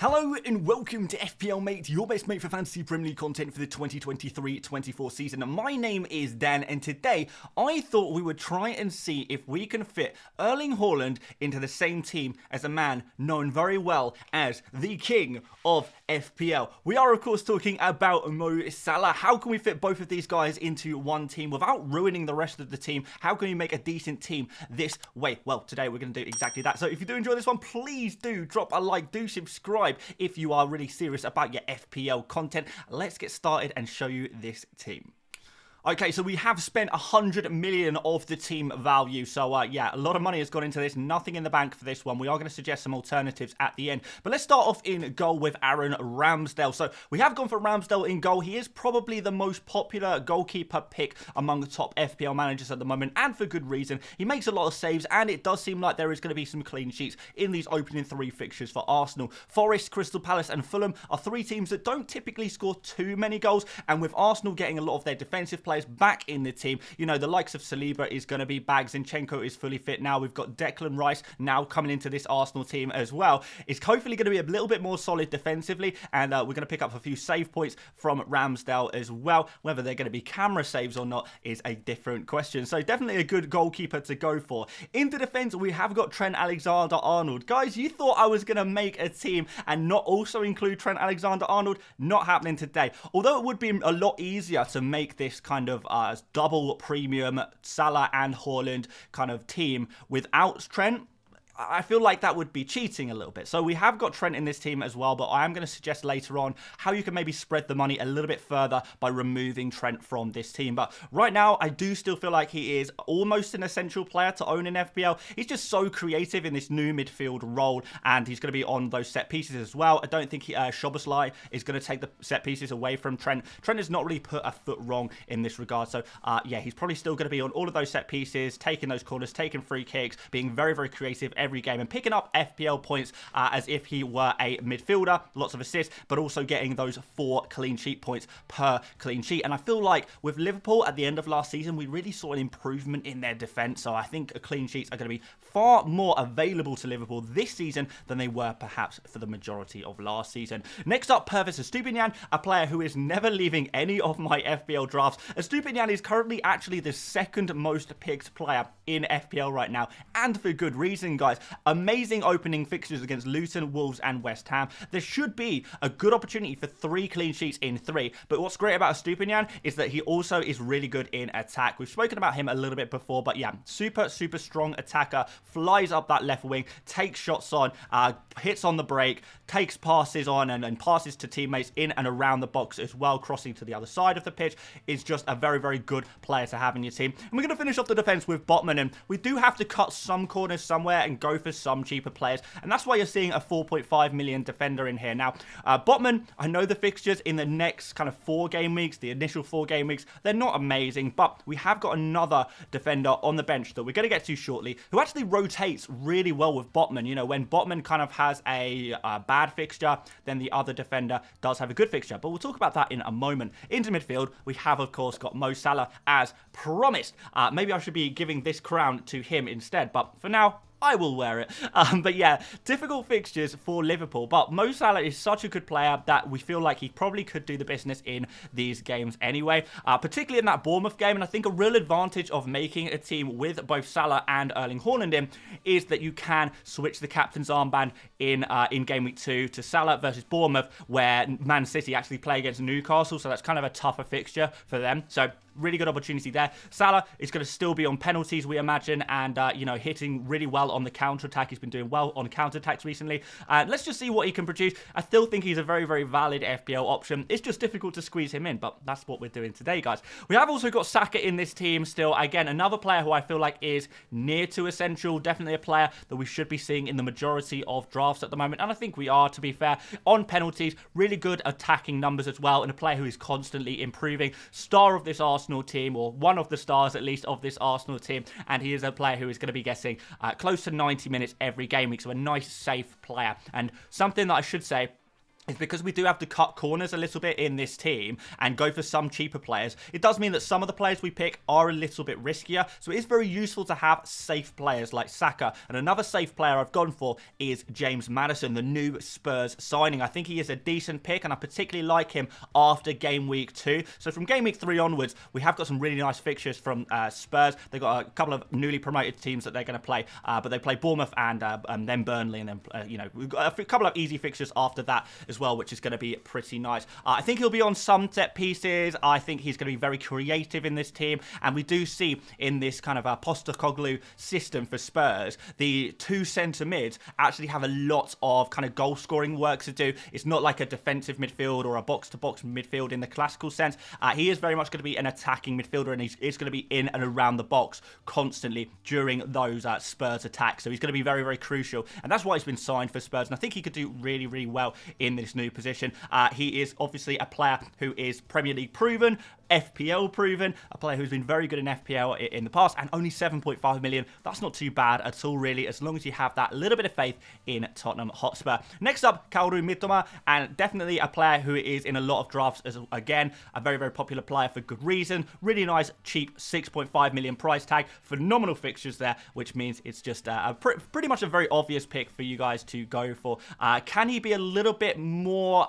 Hello and welcome to FPL Mate, your best mate for fantasy Premier League content for the 2023-24 season. My name is Dan, and today I thought we would try and see if we can fit Erling Haaland into the same team as a man known very well as the king of FPL. We are of course talking about Mo Salah. How can we fit both of these guys into one team without ruining the rest of the team? How can we make a decent team this way? Well, today we're going to do exactly that. So if you do enjoy this one, please do drop a like, do subscribe if you are really serious about your FPL content. Let's get started and show you this team. Okay, so we have spent 100 million of the team value. So, yeah, a lot of money has gone into this. Nothing in the bank for this one. We are going to suggest some alternatives at the end. But let's start off in goal with Aaron Ramsdale. So, we have gone for Ramsdale in goal. He is probably the most popular goalkeeper pick among the top FPL managers at the moment, and for good reason. He makes a lot of saves, and it does seem like there is going to be some clean sheets in these opening three fixtures for Arsenal. Forest, Crystal Palace, and Fulham are three teams that don't typically score too many goals, and with Arsenal getting a lot of their defensive players back in the team, you know, the likes of Saliba is going to be back. Zinchenko is fully fit now. We've got Declan Rice now coming into this Arsenal team as well. It's hopefully going to be a little bit more solid defensively, and we're going to pick up a few save points from Ramsdale as well. Whether they're going to be camera saves or not is a different question. So definitely a good goalkeeper to go for. Into defense, we have got Trent Alexander-Arnold. Guys, you thought I was going to make a team and not also include Trent Alexander-Arnold? Not happening today. Although it would be a lot easier to make this kind of double premium Salah and Haaland kind of team without Trent, I feel like that would be cheating a little bit. So we have got Trent in this team as well, but I am going to suggest later on how you can maybe spread the money a little bit further by removing Trent from this team. But right now, I do still feel like he is almost an essential player to own in FPL. He's just so creative in this new midfield role, and he's going to be on those set pieces as well. I don't think Szoboszlai is going to take the set pieces away from Trent. Trent has not really put a foot wrong in this regard. So yeah, he's probably still going to be on all of those set pieces, taking those corners, taking free kicks, being very, very creative every game and picking up FPL points as if he were a midfielder. Lots of assists, but also getting those 4 clean sheet points per clean sheet. And I feel like with Liverpool at the end of last season, we really saw an improvement in their defence. So I think clean sheets are going to be far more available to Liverpool this season than they were perhaps for the majority of last season. Next up, Pervis Estupiñán, a player who is never leaving any of my FPL drafts. Estupiñán is currently actually the second most picked player in FPL right now, and for good reason, guys. Amazing opening fixtures against Luton, Wolves, and West Ham. There should be a good opportunity for 3 clean sheets in 3. But what's great about Estupiñán is that he also is really good in attack. We've spoken about him a little bit before, but yeah, super strong attacker. Flies up that left wing, takes shots on, hits on the break, takes passes on, and passes to teammates in and around the box as well, crossing to the other side of the pitch. Is just a very, very good player to have in your team. And we're going to finish off the defense with Botman, and we do have to cut some corners somewhere and go for some cheaper players, and that's why you're seeing a 4.5 million defender in here. Now, Botman, I know the fixtures in the next kind of 4 game weeks, the initial 4 game weeks, they're not amazing, but we have got another defender on the bench that we're going to get to shortly, who actually rotates really well with Botman. You know, when Botman kind of has a bad fixture, then the other defender does have a good fixture, but we'll talk about that in a moment. Into midfield, we have, of course, got Mo Salah as promised. Maybe I should be giving this crown to him instead, but for now, I will wear it. But yeah, difficult fixtures for Liverpool. But Mo Salah is such a good player that we feel like he probably could do the business in these games anyway. Particularly in that Bournemouth game. And I think a real advantage of making a team with both Salah and Erling Haaland in is that you can switch the captain's armband in Game Week 2 to Salah versus Bournemouth, where Man City actually play against Newcastle. So that's kind of a tougher fixture for them. So really good opportunity there. Salah is going to still be on penalties, we imagine, and, you know, hitting really well on the counter-attack. He's been doing well on counter-attacks recently. Let's just see what he can produce. I still think he's a very, very valid FPL option. It's just difficult to squeeze him in, but that's what we're doing today, guys. We have also got Saka in this team still. Again, another player who I feel like is near to essential. Definitely a player that we should be seeing in the majority of drafts at the moment, and I think we are, to be fair. On penalties, really good attacking numbers as well, and a player who is constantly improving. Star of this Arsenal team, or one of the stars at least of this Arsenal team, and he is a player who is going to be getting close to 90 minutes every game week, so a nice safe player. And something that I should say is because we do have to cut corners a little bit in this team and go for some cheaper players. It does mean that some of the players we pick are a little bit riskier, so it is very useful to have safe players like Saka. And another safe player I've gone for is James Maddison, the new Spurs signing. I think he is a decent pick, and I particularly like him after game week 2. So from game week 3 onwards, we have got some really nice fixtures from Spurs. They've got a couple of newly promoted teams that they're going to play, but they play Bournemouth and then Burnley, and then we've got a couple of easy fixtures after that as well, which is going to be pretty nice. I think he'll be on some set pieces. I think he's going to be very creative in this team, and we do see in this kind of Postecoglou system for Spurs, the 2 centre mids actually have a lot of kind of goal scoring work to do. It's not like a defensive midfield or a box-to-box midfield in the classical sense. He is very much going to be an attacking midfielder, and he's going to be in and around the box constantly during those Spurs attacks. So he's going to be very, very crucial, and that's why he's been signed for Spurs, and I think he could do really, really well in this new position. He is obviously a player who is Premier League proven, FPL proven, a player who's been very good in FPL in the past, and only 7.5 million. That's not too bad at all, really, as long as you have that little bit of faith in Tottenham Hotspur. Next up, Kaoru Mitoma, and definitely a player who is in a lot of drafts as, again, a very, very popular player for good reason. Really nice, cheap 6.5 million price tag. Phenomenal fixtures there, which means it's just pretty much a very obvious pick for you guys to go for. Can he be a little bit more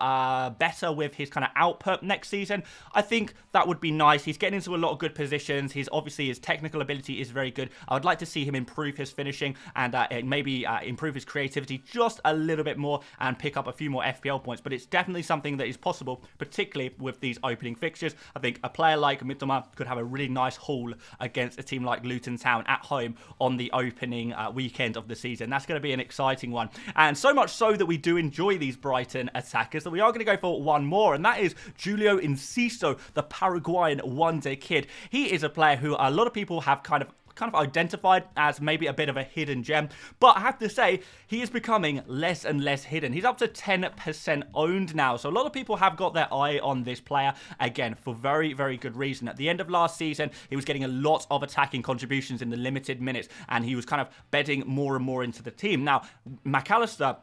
better with his kind of output next season? I think that would be nice. He's getting into a lot of good positions. Obviously his technical ability is very good. I would like to see him improve his finishing and maybe improve his creativity just a little bit more and pick up a few more FPL points, but it's definitely something that is possible, particularly with these opening fixtures. I think a player like Mitoma could have a really nice haul against a team like Luton Town at home on the opening weekend of the season. That's going to be an exciting one, and so much so that we do enjoy these Brighton attackers that we are going to go for one more, and that is Julio Enciso, the Paraguayan one-day kid. He is a player who a lot of people have kind of identified as maybe a bit of a hidden gem, but I have to say he is becoming less and less hidden. He's up to 10% owned now, so a lot of people have got their eye on this player, again, for very, very good reason. At the end of last season, he was getting a lot of attacking contributions in the limited minutes, and he was kind of bedding more and more into the team. Now, McAllister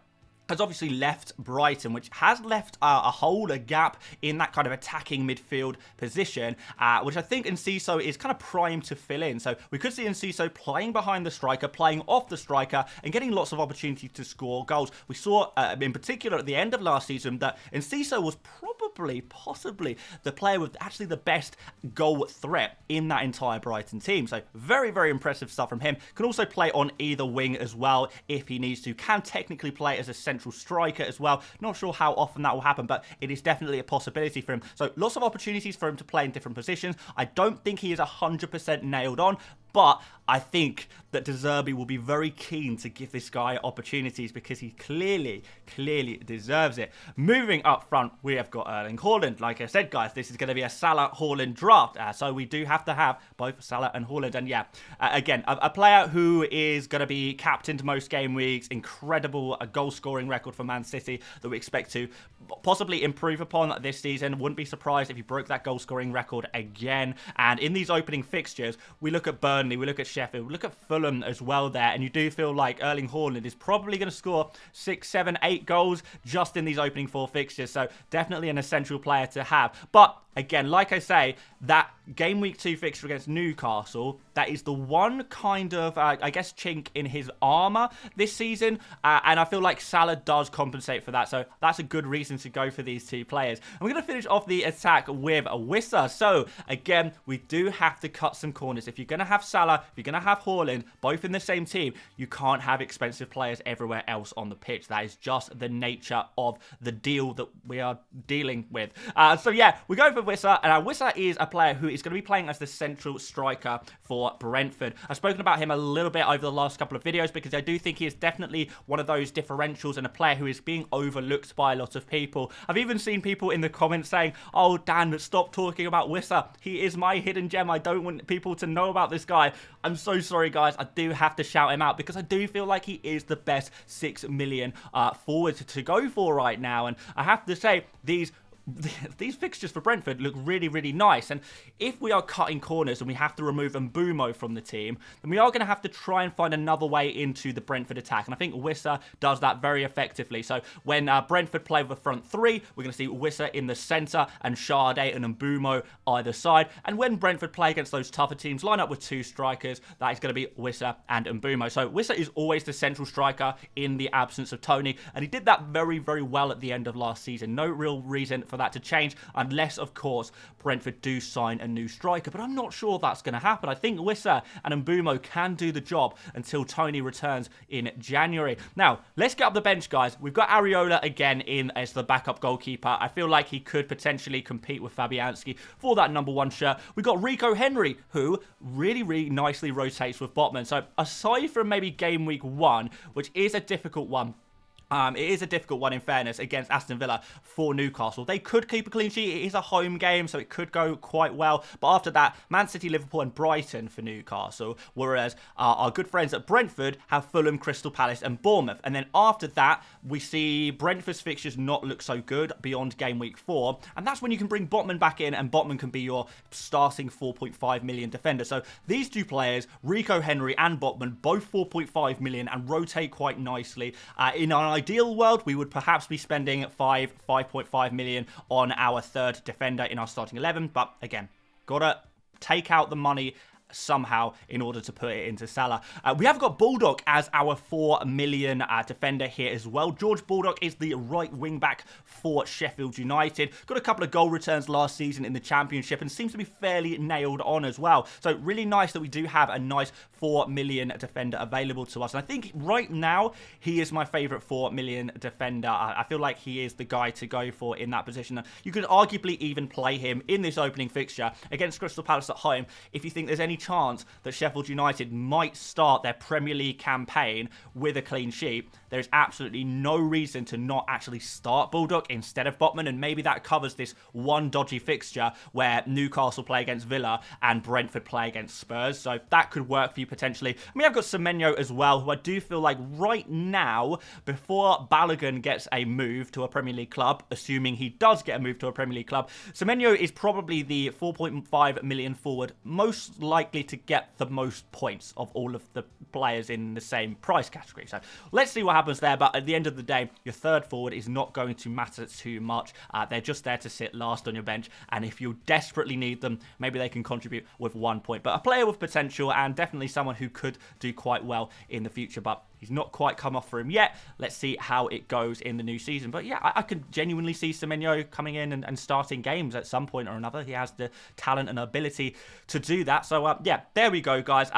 has obviously left Brighton, which has left a hole, a gap in that kind of attacking midfield position, which I think Enciso is kind of primed to fill in. So we could see Enciso playing behind the striker, playing off the striker, and getting lots of opportunity to score goals. We saw, in particular, at the end of last season, that Enciso was possibly the player with actually the best goal threat in that entire Brighton team. So very, very impressive stuff from him. Can also play on either wing as well if he needs to. Can technically play as a central striker as well. Not sure how often that will happen, but it is definitely a possibility for him. So lots of opportunities for him to play in different positions. I don't think he is 100% nailed on, but I think that De Zerbi will be very keen to give this guy opportunities because he clearly deserves it. Moving up front, we have got Erling Haaland. Like I said, guys, this is going to be a Salah Haaland draft, so we do have to have both Salah and Haaland. And yeah, again, a player who is going to be captained most game weeks, incredible goal scoring record for Man City that we expect to possibly improve upon this season. Wouldn't be surprised if he broke that goal scoring record again. And in these opening fixtures, we look at Burnley, we look at Sheffield, we look at Fulham as well there, and you do feel like Erling Haaland is probably going to score 6, 7, 8 goals just in these opening 4 fixtures. So definitely an essential player to have. But again, like I say, that game week 2 fixture against Newcastle, that is the one kind of, I guess, chink in his armour this season. And I feel like Salah does compensate for that. So that's a good reason to go for these 2 players. And we're going to finish off the attack with Wissa. So again, we do have to cut some corners. If you're going to have Salah, if you're going to have Haaland, both in the same team, you can't have expensive players everywhere else on the pitch. That is just the nature of the deal that we are dealing with. So yeah, we go for Wissa, and Wissa is a player who is going to be playing as the central striker for Brentford. I've spoken about him a little bit over the last couple of videos because I do think he is definitely one of those differentials and a player who is being overlooked by a lot of people. I've even seen people in the comments saying, "Oh, Dan, stop talking about Wissa. He is my hidden gem. I don't want people to know about this guy." I'm so sorry, guys. I do have to shout him out because I do feel like he is the best 6 million forward to go for right now. And I have to say, these these fixtures for Brentford look really, really nice. And if we are cutting corners and we have to remove Mbumo from the team, then we are going to have to try and find another way into the Brentford attack. And I think Wissa does that very effectively. So when Brentford play with a front three, we're going to see Wissa in the centre and Sade and Mbumo either side. And when Brentford play against those tougher teams, line up with two strikers, that is going to be Wissa and Mbumo. So Wissa is always the central striker in the absence of Tony. And he did that very, very well at the end of last season. No real reason for that to change unless, of course, Brentford do sign a new striker. But I'm not sure that's going to happen. I think Wissa and Mbumo can do the job until Tony returns in January. Now, let's get up the bench, guys. We've got Areola again in as the backup goalkeeper. I feel like he could potentially compete with Fabianski for that #1 shirt. We've got Rico Henry, who really, really nicely rotates with Botman. So aside from maybe game week 1, which is a difficult one, it is a difficult one, in fairness, against Aston Villa for Newcastle. They could keep a clean sheet. It is a home game, so it could go quite well. But after that, Man City, Liverpool and Brighton for Newcastle. Whereas our good friends at Brentford have Fulham, Crystal Palace and Bournemouth. And then after that, we see Brentford's fixtures not look so good beyond game week 4. And that's when you can bring Botman back in, and Botman can be your starting 4.5 million defender. So these two players, Rico Henry and Botman, both 4.5 million and rotate quite nicely. In an ideal world, we would perhaps be spending 5.5 million on our third defender in our starting 11. But again, gotta take out the money somehow in order to put it into Salah. We have got Baldock as our 4 million defender here as well. George Baldock is the right wing back for Sheffield United. Got a couple of goal returns last season in the Championship and seems to be fairly nailed on as well. So really nice that we do have a nice 4 million defender available to us. And I think right now he is my favourite 4 million defender. I feel like he is the guy to go for in that position. You could arguably even play him in this opening fixture against Crystal Palace at home if you think there's any chance that Sheffield United might start their Premier League campaign with a clean sheet. There's absolutely no reason to not actually start Baldock instead of Botman, and maybe that covers this one dodgy fixture where Newcastle play against Villa and Brentford play against Spurs. So that could work for you potentially. I mean, I've got Semenyo as well, who I do feel like right now, before Balogun gets a move to a Premier League club, assuming he does get a move to a Premier League club, Semenyo is probably the 4.5 million forward most likely to get the most points of all of the players in the same price category. So let's see what happens there. But at the end of the day, your third forward is not going to matter too much. They're just there to sit last on your bench. And if you desperately need them, maybe they can contribute with 1 point. But a player with potential and definitely someone who could do quite well in the future. But he's not quite come off for him yet. Let's see how it goes in the new season. But yeah, I could genuinely see Semenyo coming in and starting games at some point or another. He has the talent and ability to do that. So yeah, there we go, guys.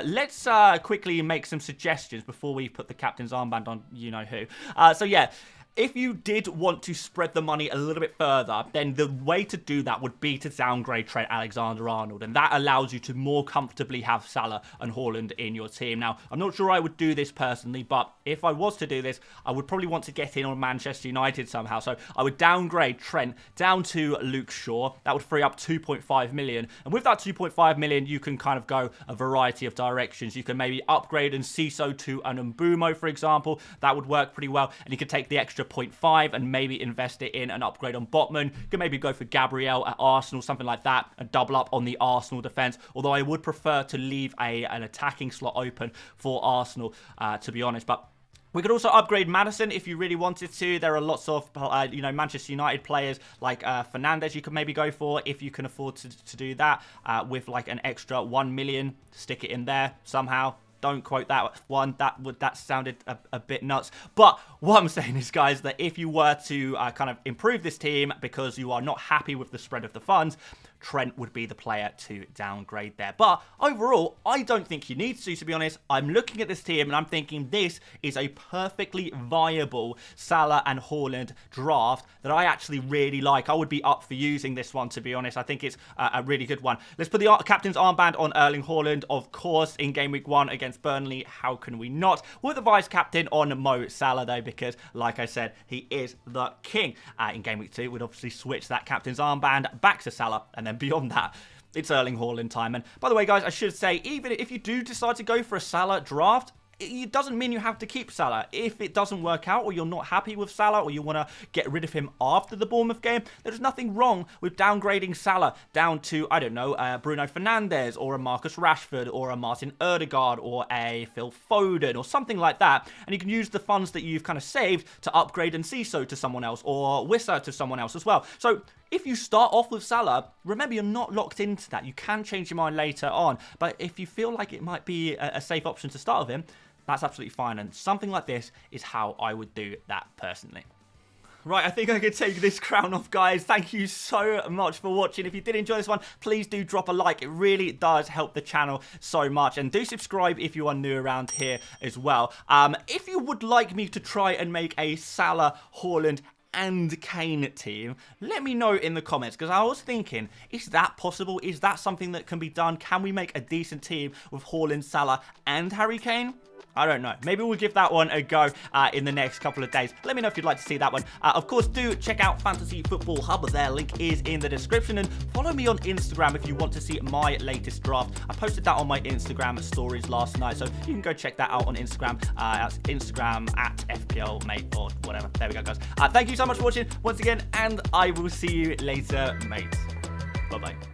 Let's quickly make some suggestions before we put the captain's armband on you-know-who. So yeah, if you did want to spread the money a little bit further, then the way to do that would be to downgrade Trent Alexander-Arnold, and that allows you to more comfortably have Salah and Haaland in your team. Now, I'm not sure I would do this personally, but if I was to do this, I would probably want to get in on Manchester United somehow. So I would downgrade Trent down to Luke Shaw. That would free up 2.5 million. And with that 2.5 million, you can kind of go a variety of directions. You can maybe upgrade Enciso to an Mbumo, for example. That would work pretty well. And you could take the extra 0.5 and maybe invest it in an upgrade on Botman. You can maybe go for Gabriel at Arsenal, something like that, and double up on the Arsenal defence. Although I would prefer to leave an attacking slot open for Arsenal, to be honest. But we could also upgrade Maddison if you really wanted to. There are lots of, Manchester United players like Fernandes you could maybe go for if you can afford to do that with like an extra 1 million. Stick it in there somehow. Don't quote that one. That sounded a bit nuts. But what I'm saying is, guys, that if you were to kind of improve this team because you are not happy with the spread of the funds, Trent would be the player to downgrade there. But overall, I don't think you need to be honest. I'm looking at this team and I'm thinking this is a perfectly viable Salah and Haaland draft that I actually really like. I would be up for using this one, to be honest. I think it's a really good one. Let's put the captain's armband on Erling Haaland, of course, in game week 1 against Burnley. How can we not? With the vice captain on Mo Salah, though, because, like I said, he is the king. In game week 2, we'd obviously switch that captain's armband back to Salah, and then beyond that, it's Erling Haaland time. And by the way, guys, I should say, even if you do decide to go for a Salah draft, it doesn't mean you have to keep Salah. If it doesn't work out, or you're not happy with Salah, or you want to get rid of him after the Bournemouth game, there's nothing wrong with downgrading Salah down to, I don't know, Bruno Fernandes, or a Marcus Rashford, or a Martin Odegaard, or a Phil Foden, or something like that. And you can use the funds that you've kind of saved to upgrade Enciso to someone else, or Wissa to someone else as well. So if you start off with Salah, remember, you're not locked into that. You can change your mind later on. But if you feel like it might be a safe option to start with him, that's absolutely fine. And something like this is how I would do that personally. Right, I think I could take this crown off, guys. Thank you so much for watching. If you did enjoy this one, please do drop a like. It really does help the channel so much. And do subscribe if you are new around here as well. If you would like me to try and make a Salah, Haaland, and Kane team, let me know in the comments, because I was thinking, is that possible? Is that something that can be done? Can we make a decent team with Haaland, Salah, and Harry Kane? I don't know. Maybe we'll give that one a go in the next couple of days. Let me know if you'd like to see that one. Of course, do check out Fantasy Football Hub. Their link is in the description. And follow me on Instagram if you want to see my latest draft. I posted that on my Instagram stories last night, so you can go check that out on Instagram. That's Instagram at FPL Mate or whatever. There we go, guys. Thank you so much for watching once again, and I will see you later, mates. Bye-bye.